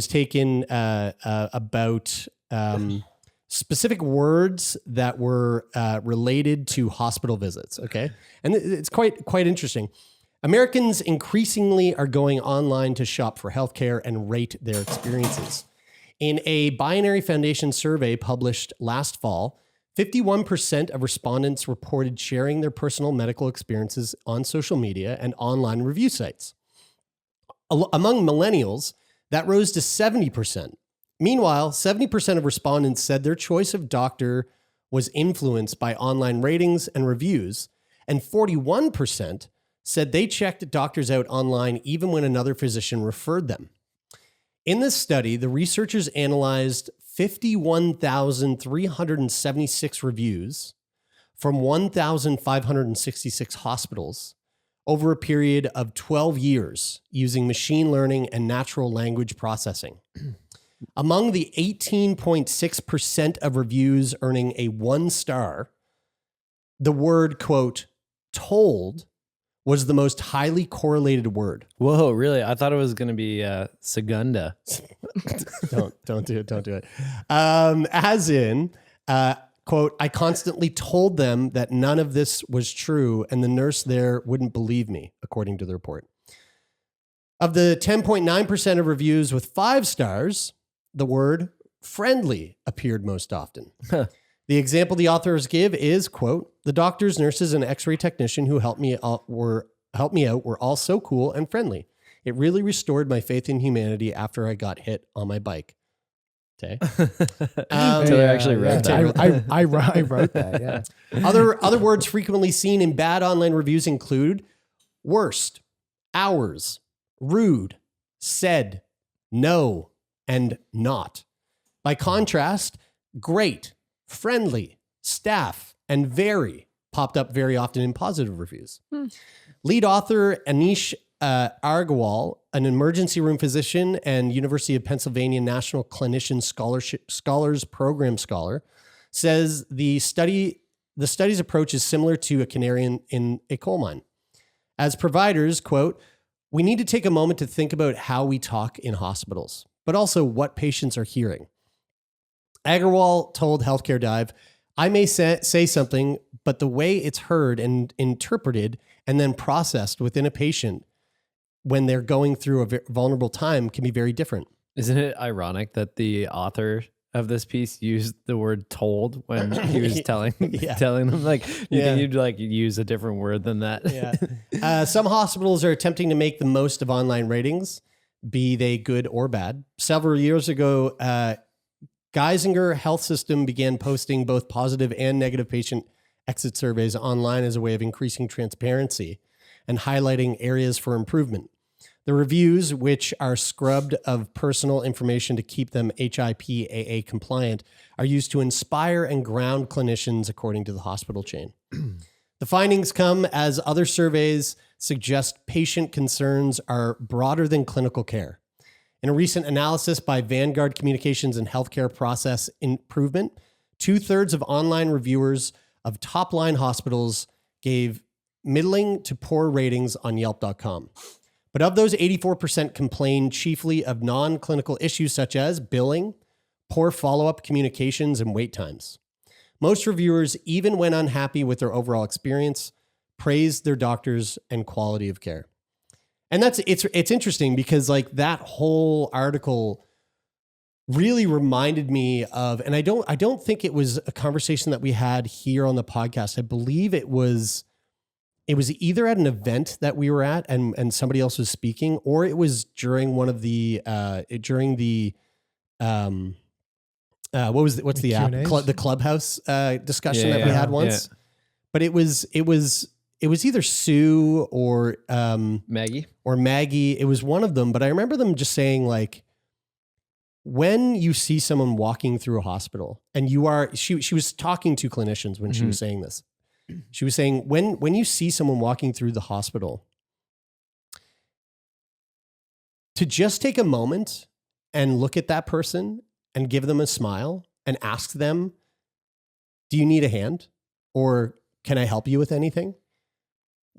taken about specific words that were related to hospital visits. Okay, and it's quite interesting. Americans increasingly are going online to shop for healthcare and rate their experiences. In a Binary Foundation survey published last fall, 51% of respondents reported sharing their personal medical experiences on social media and online review sites. Among millennials, that rose to 70%. Meanwhile, 70% of respondents said their choice of doctor was influenced by online ratings and reviews, and 41% said they checked doctors out online even when another physician referred them. In this study, the researchers analyzed 51,376 reviews from 1,566 hospitals over a period of 12 years using machine learning and natural language processing. Among the 18.6% of reviews earning a 1 star, the word, quote, told was the most highly correlated word. Whoa, really? I thought it was going to be Segunda. Don't do it. As in, quote, I constantly told them that none of this was true and the nurse there wouldn't believe me, according to the report. Of the 10.9% of reviews with 5 stars, the word friendly appeared most often. The example the authors give is, quote, the doctors, nurses, and x-ray technician who helped me out were all so cool and friendly. It really restored my faith in humanity after I got hit on my bike. Okay. Taylor actually wrote that. I wrote that, yeah. Other words frequently seen in bad online reviews include worst, hours, rude, said, no, and not. By contrast, great, friendly, staff, and very popped up very often in positive reviews. Lead author Anish Agarwal, an emergency room physician and University of Pennsylvania National Clinician Scholars Program scholar, says the study's approach is similar to a canary in a coal mine. As providers, quote, we need to take a moment to think about how we talk in hospitals, but also what patients are hearing. Agarwal told Healthcare Dive, I may say something, but the way it's heard and interpreted and then processed within a patient when they're going through a vulnerable time can be very different. Isn't it ironic that the author of this piece used the word told when he was telling them, like, you think you'd like use a different word than that? Yeah. Some hospitals are attempting to make the most of online ratings, be they good or bad. Several years ago, Geisinger Health System began posting both positive and negative patient exit surveys online as a way of increasing transparency and highlighting areas for improvement. The reviews, which are scrubbed of personal information to keep them HIPAA compliant, are used to inspire and ground clinicians according to the hospital chain. The findings come as other surveys suggest patient concerns are broader than clinical care. In a recent analysis by Vanguard Communications and Healthcare Process Improvement, 2/3 of online reviewers of top-line hospitals gave middling to poor ratings on Yelp.com. But of those, 84% complained chiefly of non-clinical issues such as billing, poor follow-up communications, and wait times. Most reviewers, even when unhappy with their overall experience, praised their doctors and quality of care. And it's interesting because like that whole article really reminded me of, and I don't think it was a conversation that we had here on the podcast. I believe it was it was either at an event that we were at and somebody else was speaking, or it was during one of the what's the app? Q&As? The Clubhouse discussion that we Yeah. had once. But it was either Sue or Maggie. Maggie. It was one of them, but I remember them just saying like, when you see someone walking through a hospital and she was talking to clinicians when she was saying this. She was saying when you see someone walking through the hospital, to just take a moment and look at that person and give them a smile and ask them, do you need a hand? Or can I help you with anything?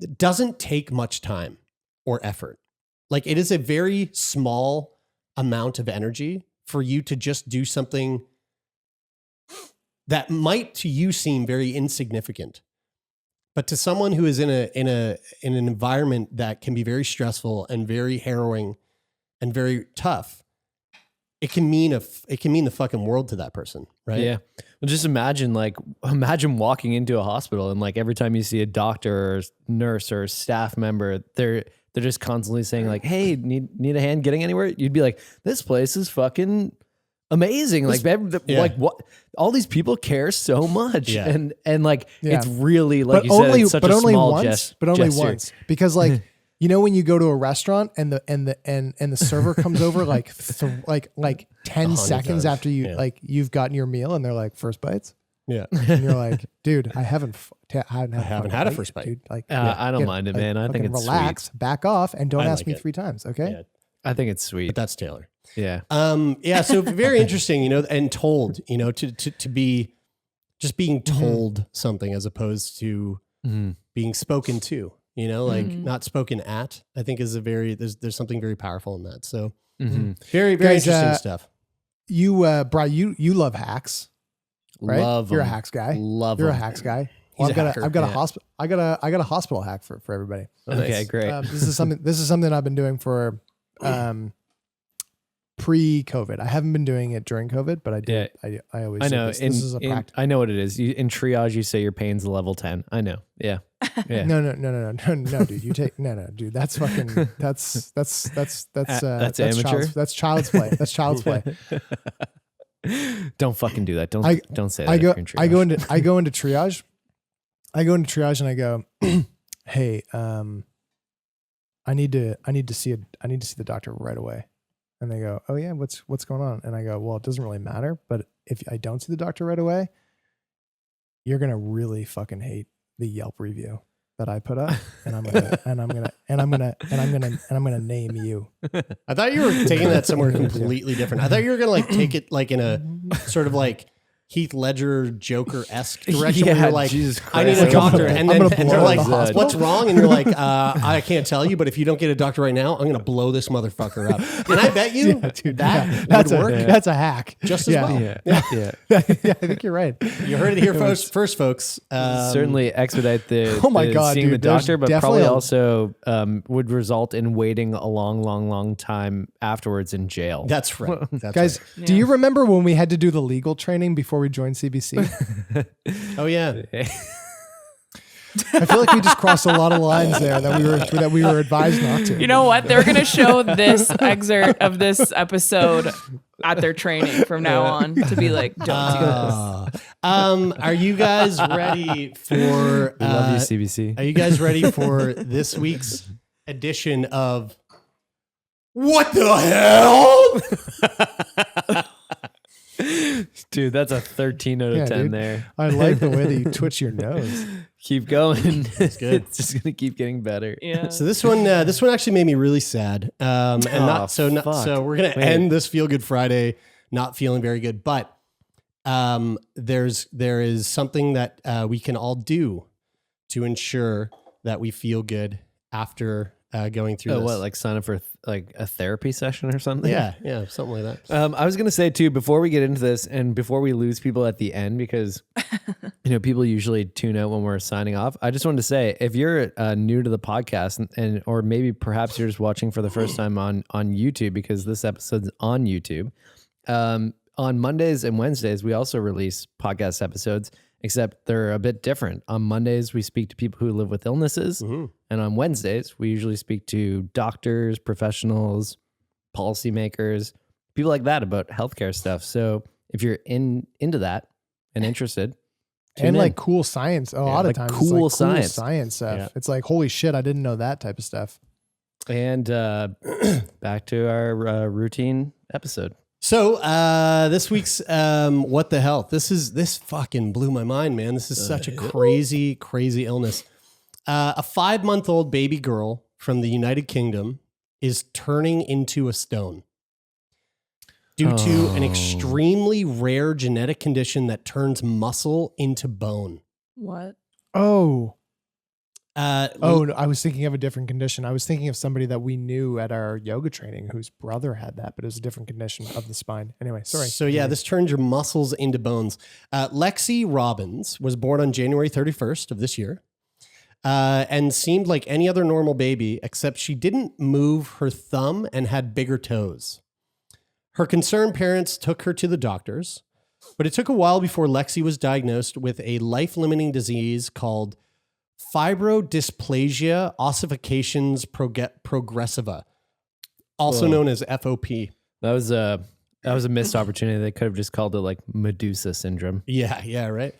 It doesn't take much time or effort. Like, it is a very small amount of energy for you to just do something that might to you seem very insignificant. But to someone who is in an environment that can be very stressful and very harrowing and very tough, it can mean the fucking world to that person, right? Yeah. Well, just imagine walking into a hospital and like every time you see a doctor or nurse or staff member, they're just constantly saying like, "Hey, need a hand getting anywhere?" You'd be like, "This place is fucking amazing!" Like, like what? All these people care so much, Yeah. and like Yeah. it's really like But you only, said, it's such but a only small once. But only gesture. once, because like you know when you go to a restaurant and the server comes over like 10 100 seconds times. after Yeah. you've gotten your meal and they're like, first bites, Yeah. and you're like, dude, I haven't had a first bite. dude. Like, I don't mind it, man. I think fucking it's relax, sweet. back off, and don't I ask like me it. 3 times, okay? Yeah. I think it's sweet. But that's Taylor. Yeah. Yeah. So very interesting, and told, to be just being told something as opposed to being spoken to, not spoken at, I think is there's something very powerful in that. So very, very Guys, interesting stuff. You, Brian, you love hacks, right? Love You're a 'em. hacks guy. Love You're a 'em. hacks guy. He's Well, a hacker, I've got a yeah. hospital. I got a hospital hack for everybody. Okay, great. This is something I've been doing for pre-COVID. I haven't been doing it during COVID, but I did. I always. I did know. This is a practice. I know what it is. In triage, you say your pain's level 10. I know. Yeah. Yeah. No, dude. You take dude. That's fucking. That's amateur? That's child's play. That's child's play. Don't fucking do that. Don't say that. I go. if you're in I go triage. into. I go into triage. I go into triage and I go, hey, I need to see the doctor right away. And they go, oh yeah, what's going on? And I go, well, it doesn't really matter, but if I don't see the doctor right away, you're gonna really fucking hate the Yelp review that I put up, and I'm gonna name you. I thought you were taking that somewhere completely different. I thought you were gonna take it like in a sort of like Heath Ledger Joker-esque direction where you're like, Jesus I need Christ. a doctor. And I'm gonna they're blow like, the hospital. what's wrong? And you're like, I can't tell you, but if you don't get a doctor right now, I'm going to blow this motherfucker up. And I bet you That's would work that's a hack. just as well. Yeah. Yeah, I think you're right. You heard it here first, folks. Certainly expedite the, Oh my the God, seeing dude, the doctor, there's but definitely probably a- also would result in waiting a long time afterwards in jail. That's right. That's Guys, right. do you remember when we had to do the legal training before we joined CBC? Oh, yeah. I feel like we just crossed a lot of lines there that we were advised not to. You know what? They're gonna show this excerpt of this episode at their training from now on to be like, don't do this. Are you guys ready for... We love you, CBC. Are you guys ready for this week's edition of What the Hell? Dude, that's a 13 out of Yeah, 10 dude. there. I like the way that you twitch your nose. Keep going. good. It's just gonna keep getting better. Yeah. So this one actually made me really sad. And fuck. so we're gonna Wait. end this Feel Good Friday not feeling very good, but there is something that we can all do to ensure that we feel good after going through this. What, like sign up for like a therapy session or something? Yeah, something like that. I was gonna say too, before we get into this and before we lose people at the end, because people usually tune out when we're signing off. I just wanted to say, if you're new to the podcast and or maybe perhaps you're just watching for the first time on YouTube, because this episode's on YouTube. On Mondays and Wednesdays, we also release podcast episodes, except they're a bit different. On Mondays, we speak to people who live with illnesses. And on Wednesdays, we usually speak to doctors, professionals, policymakers, people like that about healthcare stuff. So if you're into that and interested, and in. like cool science, a lot of like times cool it's like science. stuff. Yeah. It's like, holy shit, I didn't know that type of stuff. And back to our routine episode. So this week's What the Hellth? This fucking blew my mind, man. This is such a crazy, crazy illness. A 5-month-old baby girl from the United Kingdom is turning into a stone due to an extremely rare genetic condition that turns muscle into bone. What? Oh, No, I was thinking of a different condition. I was thinking of somebody that we knew at our yoga training whose brother had that, but it was a different condition of the spine. Anyway, sorry. So yeah, this turns your muscles into bones. Lexi Robbins was born on January 31st of this year. And seemed like any other normal baby, except she didn't move her thumb and had bigger toes. Her concerned parents took her to the doctors, but it took a while before Lexi was diagnosed with a life-limiting disease called fibrodysplasia ossifications progressiva, also known as FOP. That was a missed opportunity. They could have just called it like Medusa syndrome. Yeah, right.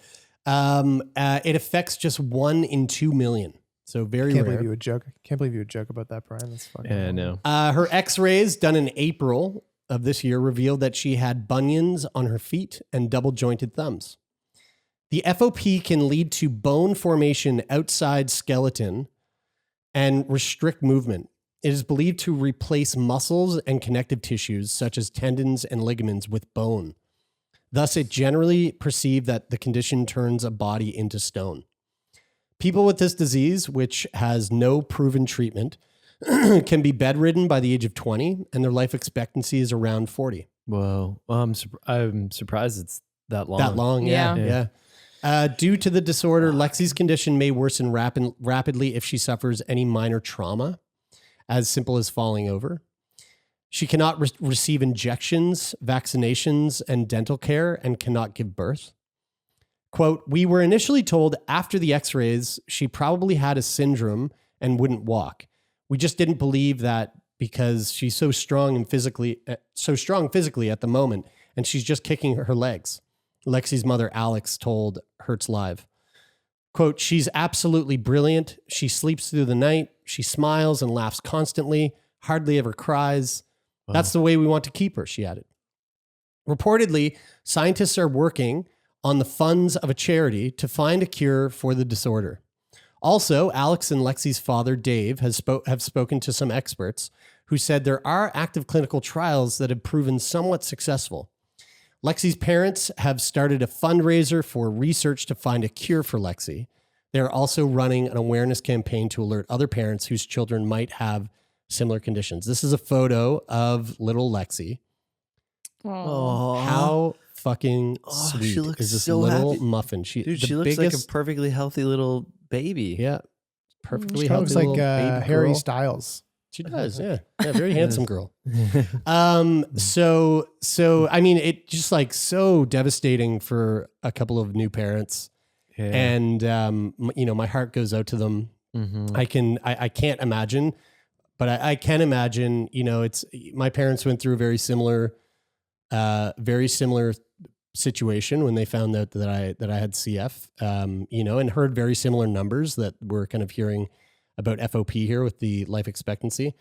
It affects just 1 in 2 million. So very Can't rare. believe you would joke. Can't believe you would joke about that, Brian. That's fucking. Yeah, I know. Her x-rays done in April of this year revealed that she had bunions on her feet and double jointed thumbs. The FOP can lead to bone formation outside skeleton and restrict movement. It is believed to replace muscles and connective tissues such as tendons and ligaments with bone. Thus, it generally perceived that the condition turns a body into stone. People with this disease, which has no proven treatment, can be bedridden by the age of 20, and their life expectancy is around 40. Whoa. Well, I'm surprised it's that long. That long, yeah. Yeah. Due to the disorder, Lexi's condition may worsen rapidly if she suffers any minor trauma, as simple as falling over. She cannot receive injections, vaccinations, and dental care, and cannot give birth. Quote, "We were initially told after the x-rays she probably had a syndrome and wouldn't walk. We just didn't believe that because she's so strong physically at the moment, and she's just kicking her legs." Lexi's mother, Alex, told Hertz Live. Quote, "She's absolutely brilliant. She sleeps through the night. She smiles and laughs constantly, hardly ever cries. That's the way we want to keep her," she added. Reportedly, scientists are working on the funds of a charity to find a cure for the disorder. Also, Alex and Lexi's father, Dave, have spoken to some experts who said there are active clinical trials that have proven somewhat successful. Lexi's parents have started a fundraiser for research to find a cure for Lexi. They're also running an awareness campaign to alert other parents whose children might have similar conditions. This is a photo of little Lexi. Oh. How fucking sweet she looks is this so little happy. muffin? Dude, she looks like a perfectly healthy little baby. yeah, perfectly She healthy looks little like baby Harry girl. Styles. She does, yeah, very handsome girl. So I mean, it just like so devastating for a couple of new parents, Yeah. and my heart goes out to them. Mhm. I can't imagine, but I can imagine. It's my parents went through a very similar situation when they found out that I had CF, and heard very similar numbers that we're kind of hearing about FOP here with the life expectancy.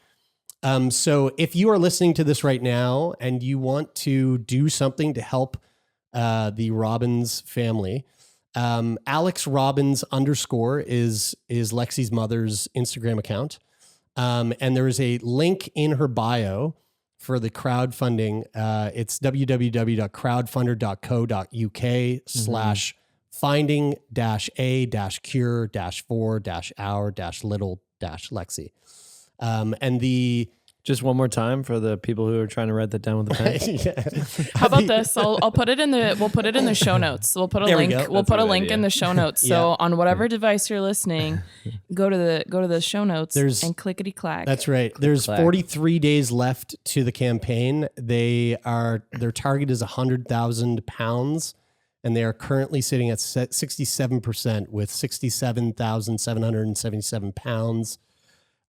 So if you are listening to this right now and you want to do something to help the Robbins family, Alex Robbins _ is Lexi's mother's Instagram account. And there is a link in her bio for the crowdfunding. It's www.crowdfunder.co.uk/finding-a-cure-for-our-little-Lexi. And the Just one more time for the people who are trying to write that down with a pen. How about this? I'll put it in the we'll put it in the show notes. We'll put a There we link. go. We'll That's a put a good link idea. in the show notes. So on whatever device you're listening, go to the show notes and clickety clack. That's right. There's clack. 43 days left to the campaign. Their target is £100,000, and they are currently sitting at 67% with 67,777 pounds,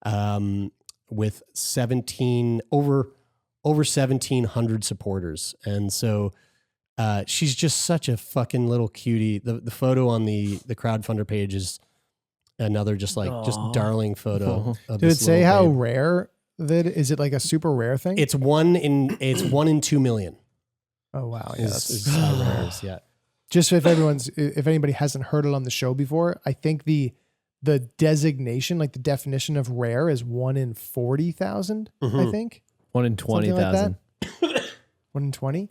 with 1,700 supporters. And so she's just such a fucking little cutie. The photo on the crowdfunder page is another just darling photo. Of Did it this say little how babe. rare that is? It like a super rare thing? It's 1 in 2 million. Oh wow, yeah, Is that's how rare it is, yeah. just if anybody hasn't heard it on the show before, I think the designation, like the definition of rare, is 1 in 40,000. I think 1 in 20,000. 1 in 20.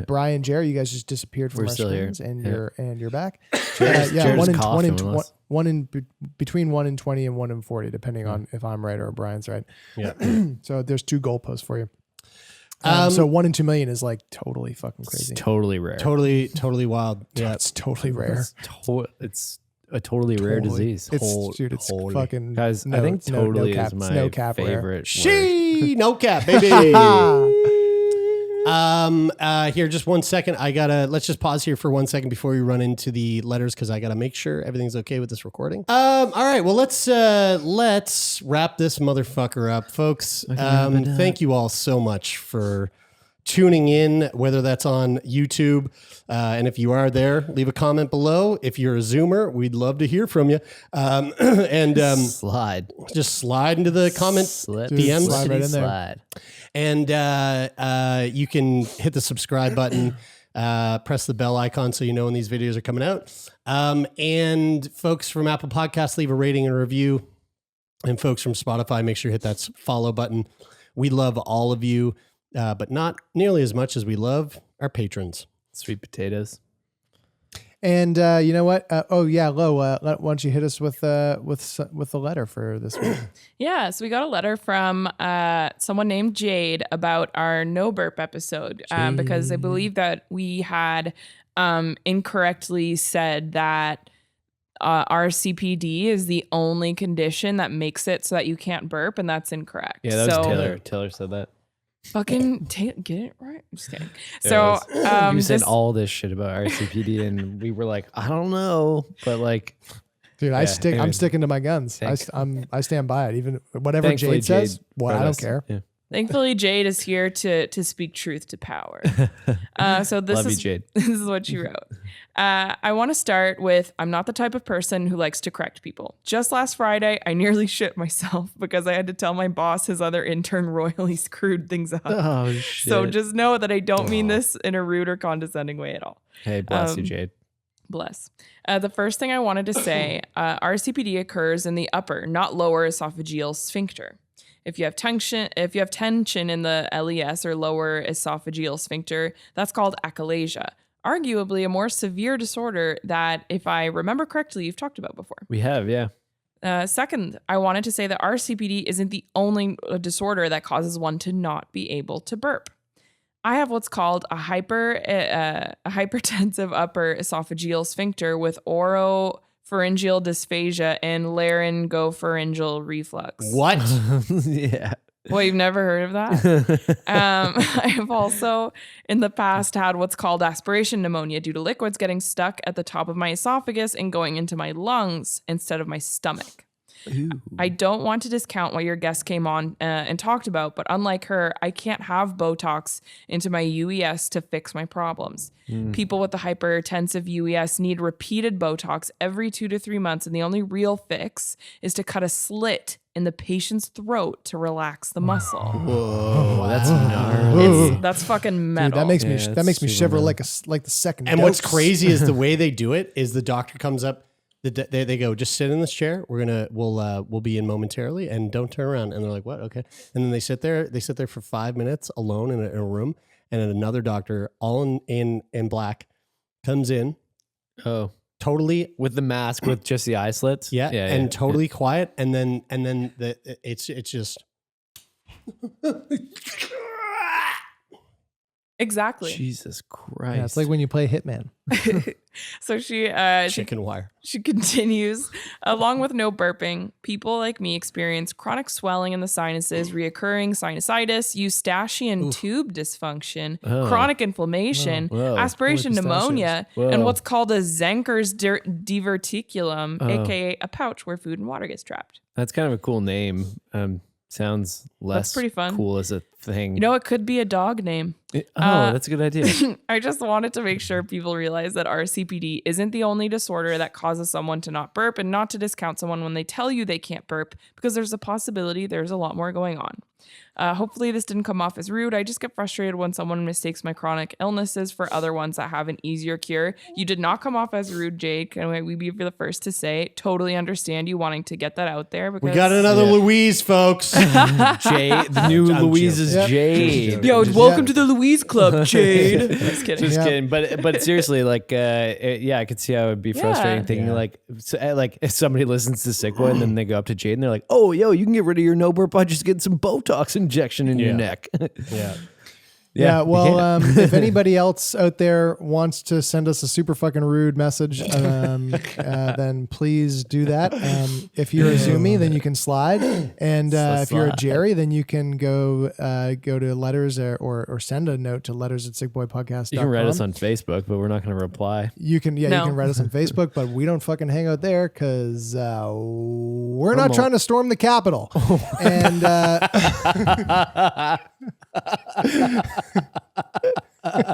Brian, Jerry, you guys just disappeared from We're our still here. screens, and Yeah. you're back. Jared's yeah, coughing with us. between 1 in 20 and 1 in 40, depending on if I'm right or Brian's right. Yeah. So there's 2 goalposts for you. So 1 in 2 million is like totally fucking crazy. It's totally rare. Totally wild. Yeah. It's totally rare. It's a totally rare disease. Dude, it's Totally. fucking Guys, I think totally cap, is my no cap rare. favorite word. No cap, baby. Here, just 1 second. Let's just pause here for 1 second before we run into the letters, because I gotta make sure everything's okay with this recording. All right, well, let's wrap this motherfucker up, folks. Thank you all so much for tuning in, whether that's on YouTube, and if you are there, leave a comment below. If you're a Zoomer, we'd love to hear from you. Slide. Just slide into the comment DMs. slide right in there. Slide. And you can hit the subscribe button, press the bell icon so you know when these videos are coming out. And folks from Apple Podcasts, leave a rating and a review. And folks from Spotify, make sure you hit that follow button. We love all of you, but not nearly as much as we love our patrons. Sweet potatoes. And you know what? Lo, why don't you hit us with the letter for this week? Yeah, so we got a letter from someone named Jade about our no burp episode, because I believe that we had incorrectly said that RCPD is the only condition that makes it so that you can't burp, and that's incorrect. Yeah, that was Taylor. Taylor said that. Fucking get it right. I'm just kidding. So you were saying all this shit about RCPD, and we were like, I don't know, but like, Dude, I'm sticking to my guns. I stand by it. Even whatever Thankfully, Jade says, well, I wrote don't us. care. Yeah. Thankfully, Jade is here to speak truth to power. So this Love you, is Jade. This is what she wrote. I want to start with, I'm not the type of person who likes to correct people. Just last Friday, I nearly shit myself because I had to tell my boss his other intern royally screwed things up. Oh shit. So just know that I don't mean this in a rude or condescending way at all. Hey, bless you, Jade. Bless. The first thing I wanted to say, RCPD occurs in the upper, not lower esophageal sphincter. If you have tension in the LES or lower esophageal sphincter, that's called achalasia. Arguably a more severe disorder that, if I remember correctly, you've talked about before. We have, yeah. Second, I wanted to say that RCPD isn't the only disorder that causes one to not be able to burp. I have what's called a hypertensive upper esophageal sphincter with oropharyngeal dysphagia and laryngopharyngeal reflux. What? Yeah. Well, you've never heard of that? I have also in the past had what's called aspiration pneumonia due to liquids getting stuck at the top of my esophagus and going into my lungs instead of my stomach. Ooh. I don't want to discount what your guest came on and talked about, but unlike her, I can't have Botox into my UES to fix my problems. People with the hypertensive UES need repeated Botox every 2 to 3 months, and the only real fix is to cut a slit in the patient's throat to relax the muscle. Whoa, that's gnarly. That's fucking metal. Dude, that makes me super shiver metal. like the second. And what's dose. crazy is the way they do it is the doctor comes up, they go, just sit in this chair. We'll be in momentarily, and don't turn around. And they're like, what? Okay. And then they sit there for 5 minutes alone in a room, and then another doctor, all in black, comes in, Oh, totally, with the mask, with just the eye slits. and totally quiet, and then it's just. Exactly. Jesus Christ. Yeah, it's like when you play Hitman. So she Chicken wire. She continues, along with no burping, people like me experience chronic swelling in the sinuses, reoccurring sinusitis, eustachian tube dysfunction, chronic inflammation, Whoa. aspiration Poor pneumonia, pistachios. and Whoa. what's called a Zenker's diverticulum, aka a pouch where food and water gets trapped. That's kind of a cool name. Sounds less pretty fun. cool as a thing. You know, it could be a dog name. That's a good idea. I just wanted to make sure people realize that RCPD isn't the only disorder that causes someone to not burp, and not to discount someone when they tell you they can't burp, because there's a possibility there's a lot more going on. Hopefully this didn't come off as rude. I just get frustrated when someone mistakes my chronic illnesses for other ones that have an easier cure. You did not come off as rude, Jake. And we be the first to say, totally understand you wanting to get that out there. Because We got another Louise, folks. Jade, the new I'm Louise's joking. Jade. Yo, welcome to the Louise Club, Jade. Just kidding. Just kidding, but seriously, like, I could see how it would be frustrating thinking like if somebody listens to Sick Boy and then they go up to Jade and they're like, "Oh, yo, you can get rid of your no burp by just getting some Botox injection in your neck." Yeah, well, if anybody else out there wants to send us a super fucking rude message, then please do that. If you're a Zoomy, then you can slide, and if you're a Jerry, then you can go to letters or send a note to letters@sickboypodcast.com. You can write us on Facebook, but we're not going to reply. You can write us on Facebook, but we don't fucking hang out there because we're not trying to storm the Capitol. And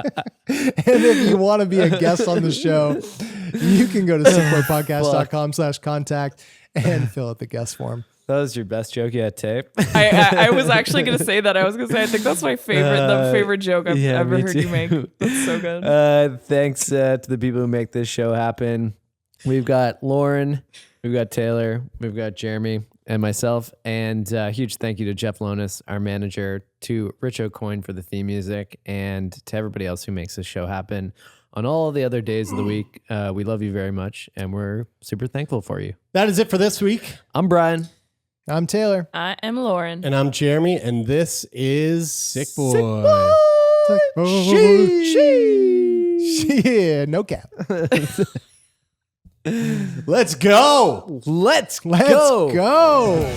and if you want to be a guest on the show, you can go to sickboypodcast.com/contact and fill out the guest form. That was your best joke yet, Tape. I was actually going to say that. I was going to say, I think that's my favorite, the favorite joke I've ever heard you make. That's so good. Thanks to the people who make this show happen. We've got Lauren, we've got Taylor, we've got Jeremy, and myself. And a huge thank you to Jeff Lonis, our manager, to Rich O'Coin for the theme music, and to everybody else who makes this show happen on all the other days of the week. We love you very much, and we're super thankful for you. That is it for this week. I'm Brian. I'm Taylor. I am Lauren. And I'm Jeremy, and this is Sick Boy. Yeah, no cap. Let's go. Let's Let's go.